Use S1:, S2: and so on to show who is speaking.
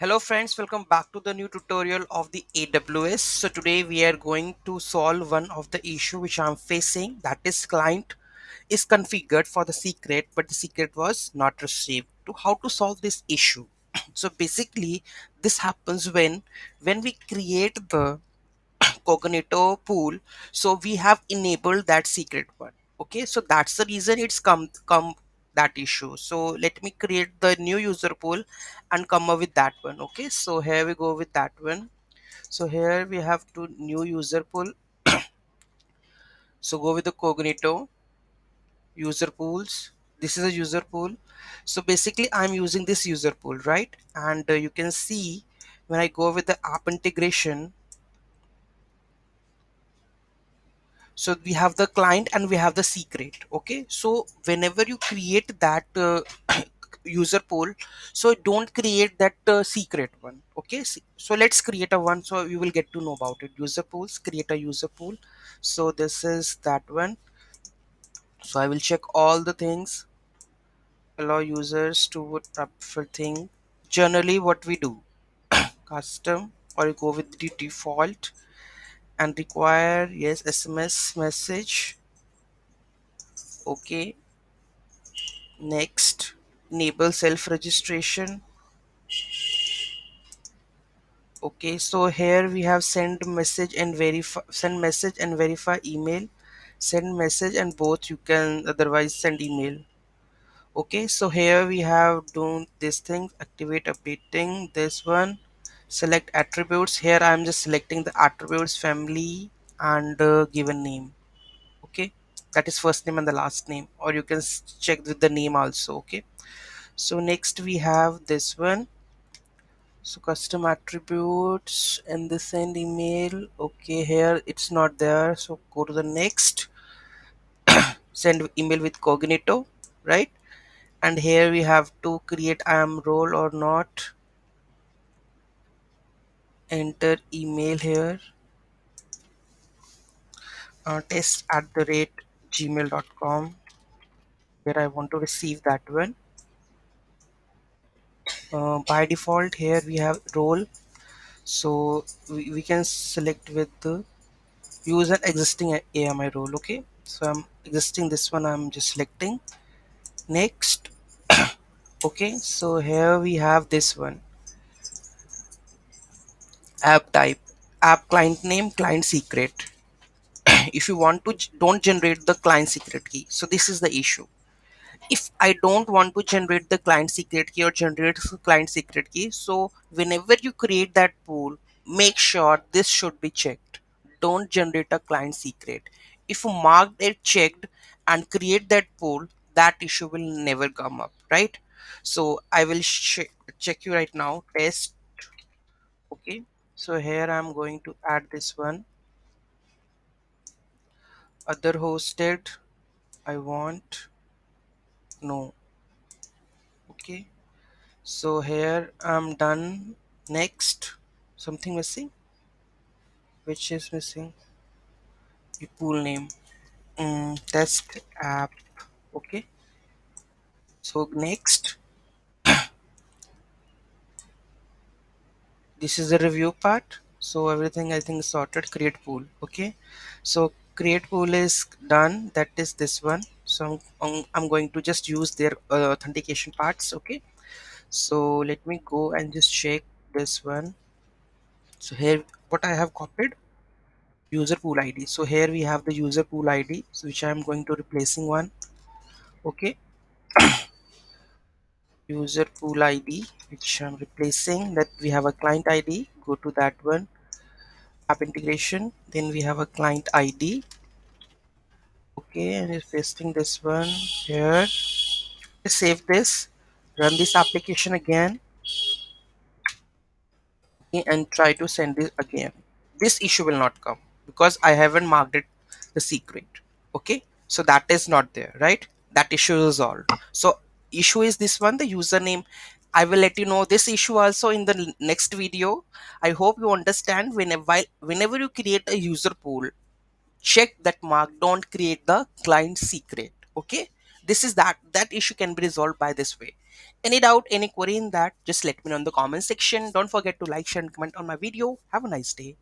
S1: Hello friends, welcome back to the new tutorial of the AWS. So today we are going to solve one of the issue which I'm facing, that is client is configured for the secret but the secret was not received. To how to solve this issue? So basically this happens when we create the Cognito pool, so we have enabled that secret one. Okay, so that's the reason it's come that issue. So let me create the new user pool and come up with that one. Okay, so here we go with that one. So here we have to new user pool. So go with the Cognito user pools. This is a user pool. So basically I'm using this user pool, right? And you can see when I go with the app integration, so we have the client and we have the secret. Okay, so whenever you create that user pool, so don't create that secret one. Okay, so let's create a one so you will get to know about it. User pools, create a user pool. So this is that one. So I will check all the things, allow users to prefer thing. Generally what we do, custom, or you go with the default and require, yes, SMS message. Okay, next, enable self registration. Okay, so here we have send message and verify email, send message, and both you can otherwise send email. Okay, so here we have done this thing, activate updating this one, select attributes. Here I am just selecting the attributes family and given name. Okay, that is first name and the last name, or you can check with the name also. Okay, so next we have this one. So custom attributes and the send email. Okay, here it's not there. So go to the next, send email with Cognito, right? And here we have to create I am role or not. Enter email here, test at the rate gmail.com, where I want to receive that one. By default, here we have role. So we can select with the use an existing AMI role. Okay, so I'm existing this one, I'm just selecting next. Okay, so here we have this one, app type, app client name, client secret. If you want to don't generate the client secret key, so this is the issue. If I don't want to generate the client secret key or generate the client secret key, so whenever you create that pool, make sure this should be checked. Don't generate a client secret. If you mark it checked and create that pool, that issue will never come up, right? So I will check you right now, test. Okay, so here I'm going to add this one, other hosted. I want no. Okay, so here I'm done. Next, something missing. Which is missing? The pool name. Test app. Okay, so next, this is the review part. So everything I think is sorted. Create pool. Okay, so create pool is done. That is this one. So I'm going to just use their authentication parts. Okay, so let me go and just check this one. So here what I have copied, user pool ID. So here we have the user pool ID, so which I am going to replacing one. Okay, user pool ID which I'm replacing, that we have a client ID, go to that one, app integration, then we have a client ID. Okay, and it's pasting this one here. Save this, run this application again, okay, and try to send this again. This issue will not come because I haven't marked it the secret. Okay, so that is not there, right? That issue is solved. So issue is this one, the username. I will let you know this issue also in the next video. I hope you understand. Whenever you create a user pool, check that mark, don't create the client secret. Okay, this is that issue can be resolved by this way. Any doubt, any query in that, just let me know in the comment section. Don't forget to like, share, and comment on my video. Have a nice day.